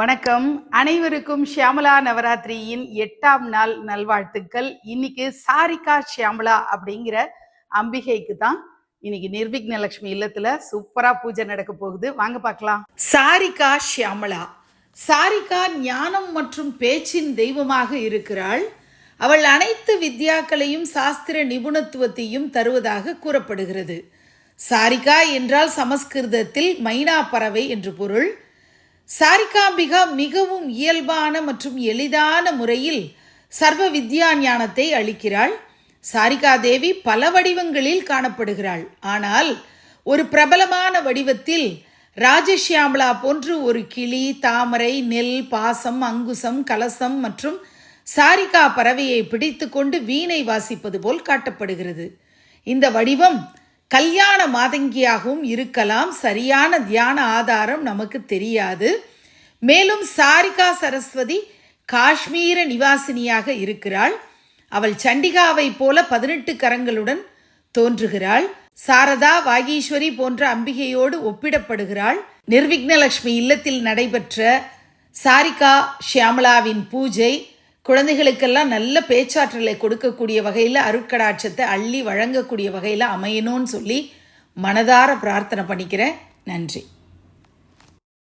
வணக்கம். அனைவருக்கும் ஷியாமளா நவராத்திரியின் 8ஆம் நாள் நல்வாழ்த்துக்கள். இன்னைக்கு சாரிகா ஷியாமளா அப்படிங்கிற அம்பிகைக்கு தான் இன்னைக்கு நிர்விக்னலட்சுமி இல்லத்துல சூப்பரா பூஜை நடக்க போகுது. வாங்க பார்க்கலாம். சாரிகா ஷியாமளா. சாரிகா ஞானம் மற்றும் பேச்சின் தெய்வமாக இருக்கிறாள். அவள் அனைத்து வித்யாக்களையும் சாஸ்திர நிபுணத்துவத்தையும் தருவதாக கூறப்படுகிறது. சாரிகா என்றால் சமஸ்கிருதத்தில் மைனா பறவை என்று பொருள். சாரிகாம்பிகா மிகவும் இயல்பான மற்றும் எளிதான முறையில் சர்வ வித்யா ஞானத்தை அளிக்கிறாள். சாரிகா தேவி பல வடிவங்களில் காணப்படுகிறாள். ஆனால் ஒரு பிரபலமான வடிவத்தில் ராஜஷியாமளா போன்று ஒரு கிளி, தாமரை, நெல், பாசம், அங்குசம், கலசம் மற்றும் சாரிகா பறவையை பிடித்து கொண்டு வீணை வாசிப்பது போல் காட்டப்படுகிறது. இந்த வடிவம் கல்யாண மாதங்கியாகவும் இருக்கலாம். சரியான தியான ஆதாரம் நமக்கு தெரியாது. மேலும் சாரிகா சரஸ்வதி காஷ்மீர நிவாசினியாக இருக்கிறாள். அவள் சண்டிகாவை போல 18 கரங்களுடன் தோன்றுகிறாள். சாரதா, வாகீஸ்வரி போன்ற அம்பிகையோடு ஒப்பிடப்படுகிறாள். நிர்விக்னலட்சுமி இல்லத்தில் நடைபெற்ற சாரிகா ஷியாமளாவின் பூஜை குழந்தைகளுக்கெல்லாம் நல்ல பேச்சாற்றலை கொடுக்கக்கூடிய வகையில், அருட்கடாட்சத்தை அள்ளி வழங்கக்கூடிய வகையில் அமையணும்னு சொல்லி மனதார பிரார்த்தனை பண்ணிக்கிறேன். நன்றி.